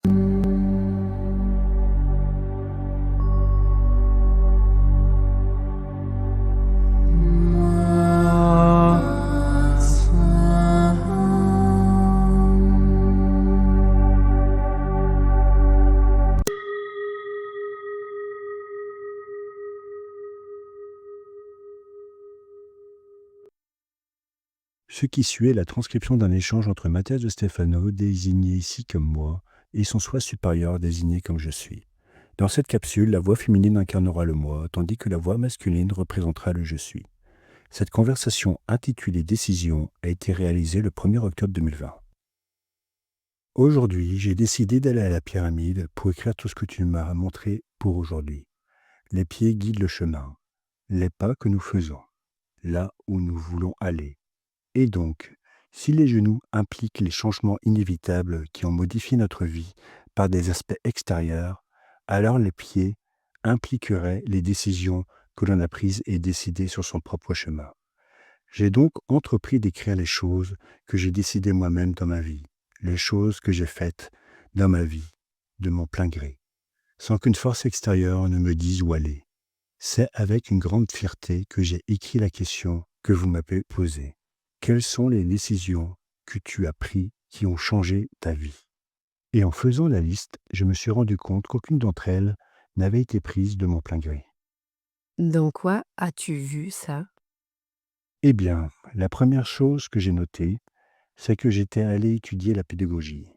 Ce qui suit est la transcription d'un échange entre Mathias de Stefano, désigné ici comme moi, et son soi supérieur désigné comme je suis. Dans cette capsule, la voix féminine incarnera le moi, tandis que la voix masculine représentera le je suis. Cette conversation intitulée Décision a été réalisée le 1er octobre 2020. Aujourd'hui, j'ai décidé d'aller à la pyramide pour écrire tout ce que tu m'as montré pour aujourd'hui. Les pieds guident le chemin, les pas que nous faisons, là où nous voulons aller. Et donc, si les genoux impliquent les changements inévitables qui ont modifié notre vie par des aspects extérieurs, alors les pieds impliqueraient les décisions que l'on a prises et décidées sur son propre chemin. J'ai donc entrepris d'écrire les choses que j'ai décidées moi-même dans ma vie, les choses que j'ai faites dans ma vie, de mon plein gré, sans qu'une force extérieure ne me dise où aller. C'est avec une grande fierté que j'ai écrit la question que vous m'avez posée. Quelles sont les décisions que tu as prises qui ont changé ta vie? Et en faisant la liste, je me suis rendu compte qu'aucune d'entre elles n'avait été prise de mon plein gré. Dans quoi as-tu vu ça? Eh bien, la première chose que j'ai notée, c'est que j'étais allé étudier la pédagogie.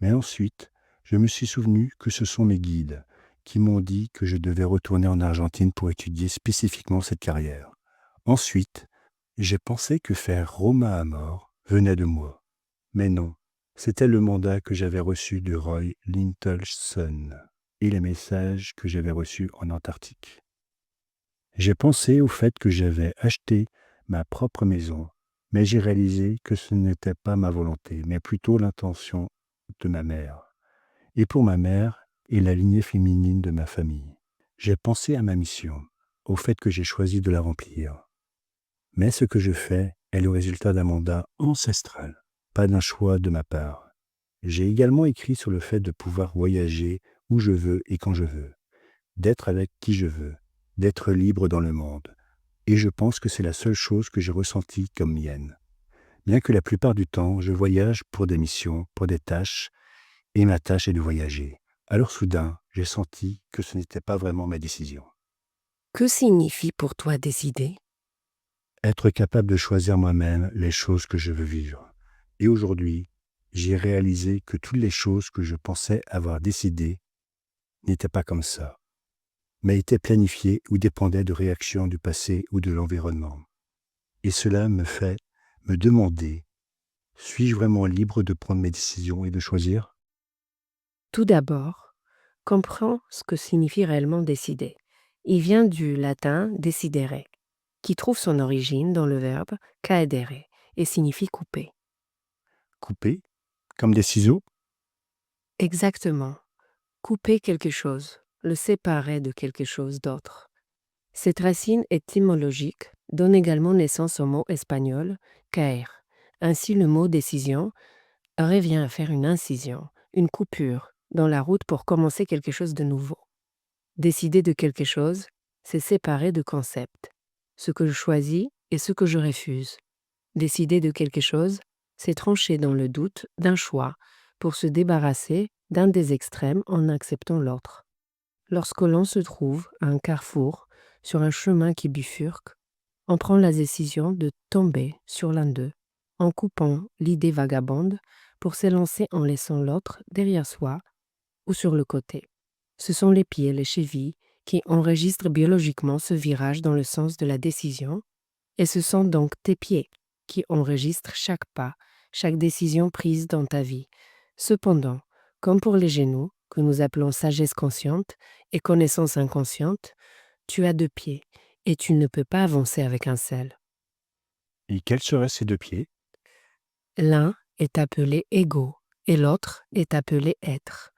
Mais ensuite, je me suis souvenu que ce sont mes guides qui m'ont dit que je devais retourner en Argentine pour étudier spécifiquement cette carrière. Ensuite, j'ai pensé que faire Roma à mort venait de moi. Mais non, c'était le mandat que j'avais reçu de Roy Lintelson et les messages que j'avais reçus en Antarctique. J'ai pensé au fait que j'avais acheté ma propre maison, mais j'ai réalisé que ce n'était pas ma volonté, mais plutôt l'intention de ma mère. Et pour ma mère et la lignée féminine de ma famille. J'ai pensé à ma mission, au fait que j'ai choisi de la remplir. Mais ce que je fais est le résultat d'un mandat ancestral, pas d'un choix de ma part. J'ai également écrit sur le fait de pouvoir voyager où je veux et quand je veux, d'être avec qui je veux, d'être libre dans le monde. Et je pense que c'est la seule chose que j'ai ressentie comme mienne. Bien que la plupart du temps, je voyage pour des missions, pour des tâches, et ma tâche est de voyager. Alors soudain, j'ai senti que ce n'était pas vraiment ma décision. Que signifie pour toi décider? Être capable de choisir moi-même les choses que je veux vivre. Et aujourd'hui, j'ai réalisé que toutes les choses que je pensais avoir décidées n'étaient pas comme ça, mais étaient planifiées ou dépendaient de réactions du passé ou de l'environnement. Et cela me fait me demander, suis-je vraiment libre de prendre mes décisions et de choisir? Tout d'abord, comprends ce que signifie réellement décider. Il vient du latin decidere, qui trouve son origine dans le verbe caedere et signifie couper. Couper, comme des ciseaux? Exactement. Couper quelque chose, le séparer de quelque chose d'autre. Cette racine étymologique donne également naissance au mot espagnol caer. Ainsi, le mot décision revient à faire une incision, une coupure dans la route pour commencer quelque chose de nouveau. Décider de quelque chose, c'est séparer de concepts, ce que je choisis et ce que je refuse. Décider de quelque chose, c'est trancher dans le doute d'un choix pour se débarrasser d'un des extrêmes en acceptant l'autre. Lorsque l'on se trouve à un carrefour, sur un chemin qui bifurque, on prend la décision de tomber sur l'un d'eux, en coupant l'idée vagabonde pour s'élancer en laissant l'autre derrière soi ou sur le côté. Ce sont les pieds, les chevilles, qui enregistrent biologiquement ce virage dans le sens de la décision, et ce sont donc tes pieds qui enregistrent chaque pas, chaque décision prise dans ta vie. Cependant, comme pour les genoux, que nous appelons sagesse consciente et connaissance inconsciente, tu as deux pieds, et tu ne peux pas avancer avec un seul. Et quels seraient ces deux pieds? L'un est appelé ego, et l'autre est appelé être.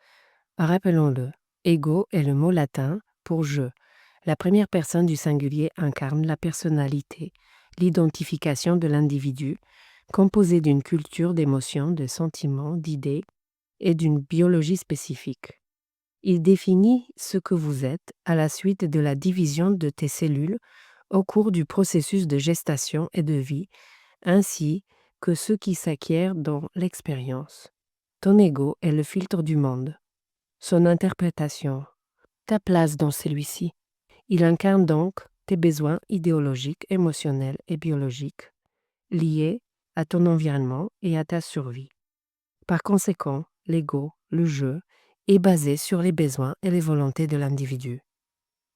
Rappelons-le, ego est le mot latin pour je. La première personne du singulier incarne la personnalité, l'identification de l'individu, composée d'une culture d'émotions, de sentiments, d'idées, et d'une biologie spécifique. Il définit ce que vous êtes à la suite de la division de tes cellules au cours du processus de gestation et de vie, ainsi que ce qui s'acquiert dans l'expérience. Ton ego est le filtre du monde, son interprétation, ta place dans celui-ci. Il incarne donc tes besoins idéologiques, émotionnels et biologiques, liés à ton environnement et à ta survie. Par conséquent, l'ego, le jeu, est basé sur les besoins et les volontés de l'individu.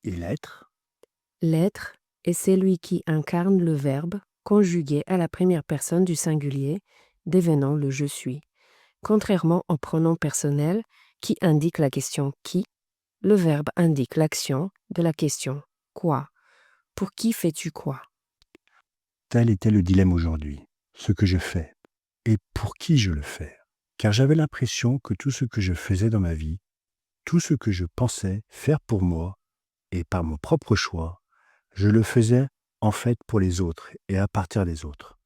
Et l'être? L'être est celui qui incarne le verbe conjugué à la première personne du singulier, devenant le je suis. Contrairement au pronom personnel qui indique la question qui, le verbe indique l'action de la question quoi. Pour qui fais-tu quoi? Tel était le dilemme aujourd'hui. Ce que je fais. Et pour qui je le fais. Car j'avais l'impression que tout ce que je faisais dans ma vie, tout ce que je pensais faire pour moi, et par mon propre choix, je le faisais en fait pour les autres et à partir des autres.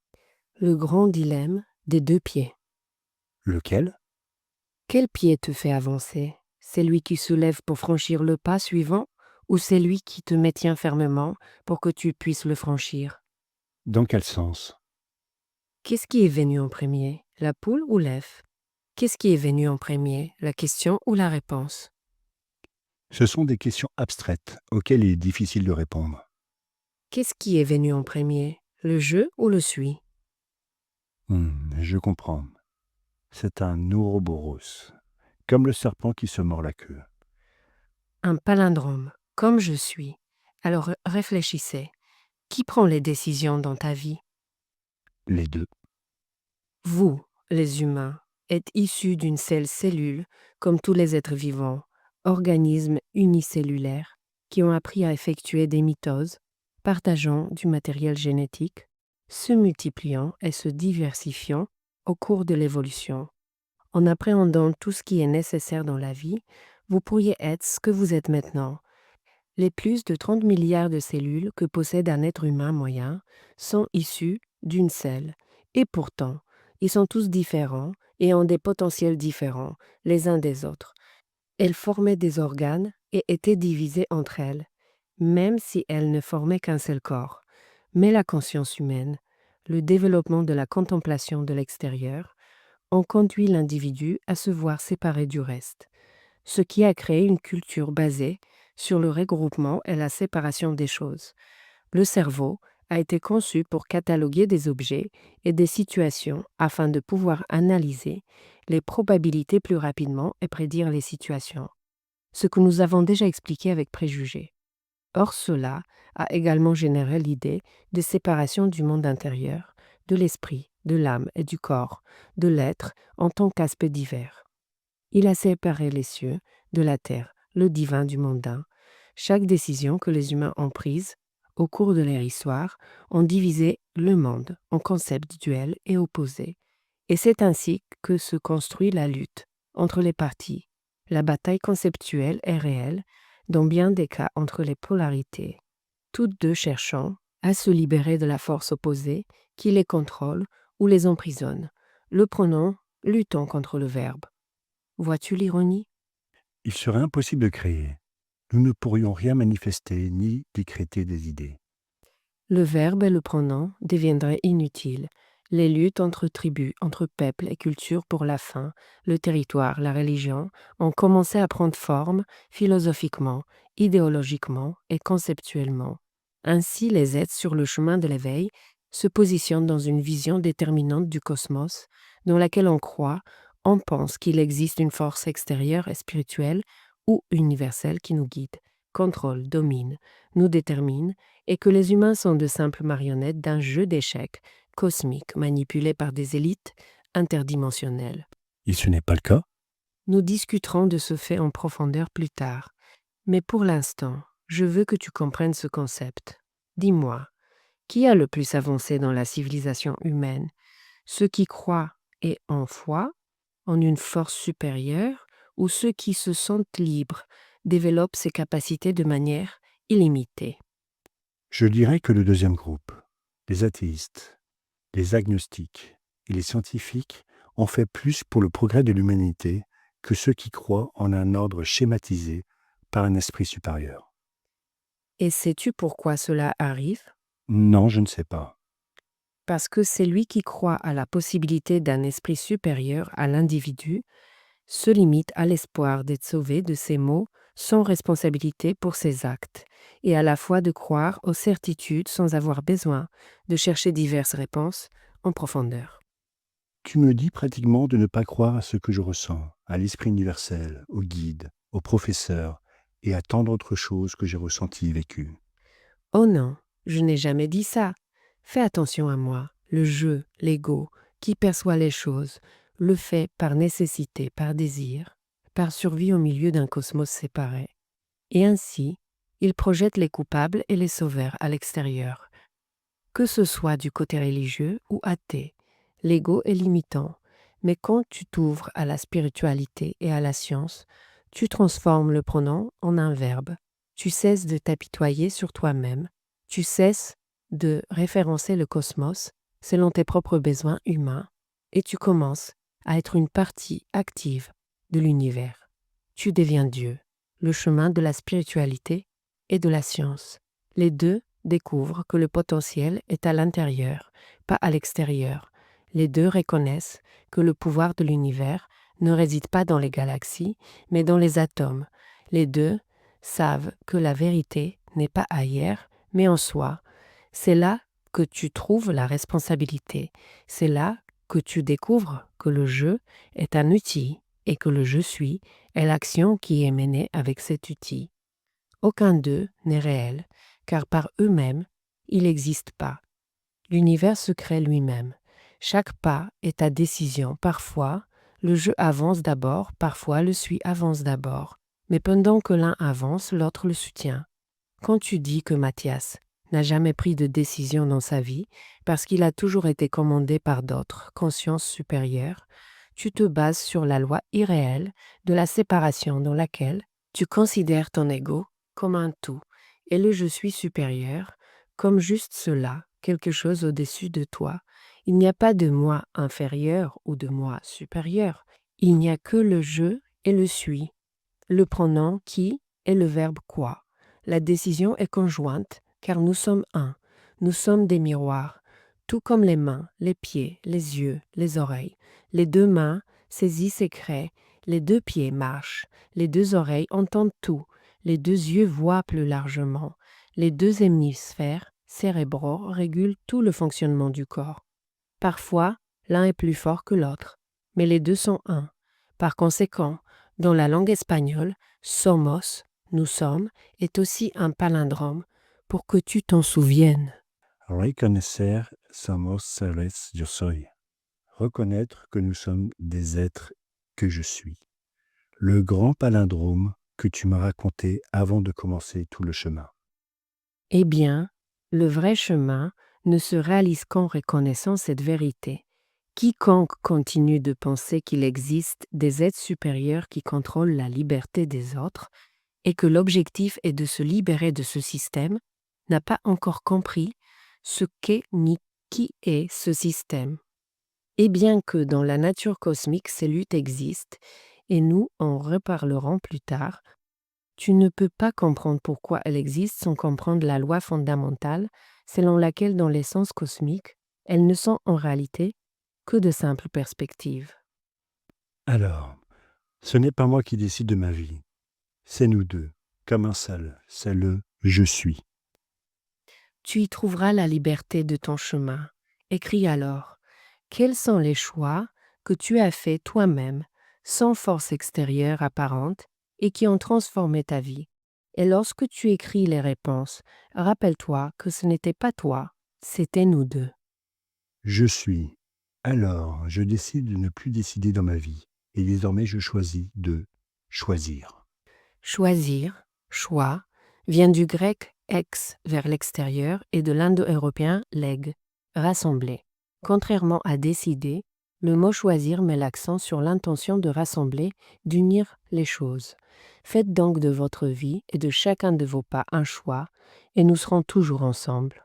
Le grand dilemme des deux pieds. Lequel? Quel pied te fait avancer? Celui qui soulève pour franchir le pas suivant ou celui qui te maintient fermement pour que tu puisses le franchir? Dans quel sens? Qu'est-ce qui est venu en premier, la poule ou l'œuf? Qu'est-ce qui est venu en premier, la question ou la réponse? Ce sont des questions abstraites auxquelles il est difficile de répondre. Qu'est-ce qui est venu en premier, le je ou le suis? Je comprends. C'est un ouroboros, comme le serpent qui se mord la queue. Un palindrome, comme je suis. Alors réfléchissez. Qui prend les décisions dans ta vie? Les deux. Vous, les humains, êtes issus d'une seule cellule, comme tous les êtres vivants, organismes unicellulaires qui ont appris à effectuer des mitoses, partageant du matériel génétique, se multipliant et se diversifiant au cours de l'évolution. En appréhendant tout ce qui est nécessaire dans la vie, vous pourriez être ce que vous êtes maintenant. Les plus de 30 milliards de cellules que possède un être humain moyen sont issues d'une seule. Et pourtant, ils sont tous différents et ont des potentiels différents les uns des autres. Elles formaient des organes et étaient divisées entre elles, même si elles ne formaient qu'un seul corps. Mais la conscience humaine, le développement de la contemplation de l'extérieur, ont conduit l'individu à se voir séparé du reste, ce qui a créé une culture basée sur le regroupement et la séparation des choses. Le cerveau a été conçu pour cataloguer des objets et des situations afin de pouvoir analyser les probabilités plus rapidement et prédire les situations, ce que nous avons déjà expliqué avec préjugés. Or, cela a également généré l'idée de séparation du monde intérieur, de l'esprit, de l'âme et du corps, de l'être en tant qu'aspects divers. Il a séparé les cieux de la terre, le divin du mondain. Chaque décision que les humains ont prise au cours de leur histoire ont divisé le monde en concepts duels et opposés. Et c'est ainsi que se construit la lutte entre les parties, la bataille conceptuelle et réelle, dans bien des cas entre les polarités, toutes deux cherchant à se libérer de la force opposée qui les contrôle ou les emprisonne, le pronom luttant contre le verbe. Vois-tu l'ironie? Il serait impossible de créer. Nous ne pourrions rien manifester ni décréter des idées. Le verbe et le pronom deviendraient inutiles. Les luttes entre tribus, entre peuples et cultures pour la faim, le territoire, la religion, ont commencé à prendre forme philosophiquement, idéologiquement et conceptuellement. Ainsi, les êtres sur le chemin de l'éveil se positionnent dans une vision déterminante du cosmos, dans laquelle on pense qu'il existe une force extérieure et spirituelle ou universelle qui nous guide, contrôle, domine, nous détermine, et que les humains sont de simples marionnettes d'un jeu d'échecs cosmique manipulé par des élites interdimensionnelles. Et ce n'est pas le cas? Nous discuterons de ce fait en profondeur plus tard, mais pour l'instant, je veux que tu comprennes ce concept. Dis-moi, qui a le plus avancé dans la civilisation humaine? Ceux qui croient et en foi, en une force supérieure, ou ceux qui se sentent libres, développent ces capacités de manière illimitée? Je dirais que le deuxième groupe, les athéistes, les agnostiques et les scientifiques ont fait plus pour le progrès de l'humanité que ceux qui croient en un ordre schématisé par un esprit supérieur. Et sais-tu pourquoi cela arrive? Non, je ne sais pas. Parce que celui qui croit à la possibilité d'un esprit supérieur à l'individu se limite à l'espoir d'être sauvé de ses maux sans responsabilité pour ses actes, et à la fois de croire aux certitudes sans avoir besoin de chercher diverses réponses en profondeur. Tu me dis pratiquement de ne pas croire à ce que je ressens, à l'esprit universel, au guide, au professeur et à tant d'autres choses que j'ai ressenties et vécues. Oh non, je n'ai jamais dit ça. Fais attention à moi, le jeu, l'ego, qui perçoit les choses, le fait par nécessité, par désir, par survie au milieu d'un cosmos séparé. Et ainsi, il projette les coupables et les sauveurs à l'extérieur. Que ce soit du côté religieux ou athée, l'ego est limitant, mais quand tu t'ouvres à la spiritualité et à la science, tu transformes le pronom en un verbe. Tu cesses de t'apitoyer sur toi-même, tu cesses de référencer le cosmos selon tes propres besoins humains, et tu commences à être une partie active de l'univers. Tu deviens Dieu, le chemin de la spiritualité et de la science. Les deux découvrent que le potentiel est à l'intérieur, pas à l'extérieur. Les deux reconnaissent que le pouvoir de l'univers ne réside pas dans les galaxies, mais dans les atomes. Les deux savent que la vérité n'est pas ailleurs, mais en soi. C'est là que tu trouves la responsabilité. C'est là que tu découvres que le jeu est un outil et que le je suis est l'action qui est menée avec cet outil. Aucun d'eux n'est réel, car par eux-mêmes, ils n'existent pas. L'univers se crée lui-même. Chaque pas est ta décision. Parfois, le jeu avance d'abord, parfois le suit avance d'abord. Mais pendant que l'un avance, l'autre le soutient. Quand tu dis que Mathias n'a jamais pris de décision dans sa vie parce qu'il a toujours été commandé par d'autres, consciences supérieures, tu te bases sur la loi irréelle de la séparation dans laquelle tu considères ton ego comme un tout et le je suis supérieur comme juste cela, quelque chose au-dessus de toi. Il n'y a pas de moi inférieur ou de moi supérieur. Il n'y a que le je et le suis, le pronom qui et le verbe quoi. La décision est conjointe car nous sommes un. Nous sommes des miroirs, tout comme les mains, les pieds, les yeux, les oreilles. Les deux mains saisissent et créent, les deux pieds marchent, les deux oreilles entendent tout, les deux yeux voient plus largement, les deux hémisphères cérébraux régulent tout le fonctionnement du corps. Parfois, l'un est plus fort que l'autre, mais les deux sont un. Par conséquent, dans la langue espagnole, somos, nous sommes, est aussi un palindrome pour que tu t'en souviennes. Reconocer somos seres yo soy. Reconnaître que nous sommes des êtres que je suis. Le grand palindrome que tu m'as raconté avant de commencer tout le chemin. Eh bien, le vrai chemin ne se réalise qu'en reconnaissant cette vérité. Quiconque continue de penser qu'il existe des êtres supérieurs qui contrôlent la liberté des autres et que l'objectif est de se libérer de ce système n'a pas encore compris ce qu'est ni qui est ce système. Et bien que dans la nature cosmique ces luttes existent, et nous en reparlerons plus tard, tu ne peux pas comprendre pourquoi elles existent sans comprendre la loi fondamentale selon laquelle dans l'essence cosmique, elles ne sont en réalité que de simples perspectives. Alors, ce n'est pas moi qui décide de ma vie. C'est nous deux, comme un seul. C'est le je suis. Tu y trouveras la liberté de ton chemin. Écris alors, quels sont les choix que tu as faits toi-même, sans force extérieure apparente, et qui ont transformé ta vie. Et lorsque tu écris les réponses, rappelle-toi que ce n'était pas toi, c'était nous deux. Je suis. Alors, je décide de ne plus décider dans ma vie. Et désormais, je choisis de choisir. Choisir, choix, vient du grec ex vers l'extérieur et de l'indo-européen leg, rassembler. Contrairement à décider, le mot choisir met l'accent sur l'intention de rassembler, d'unir les choses. Faites donc de votre vie et de chacun de vos pas un choix, et nous serons toujours ensemble.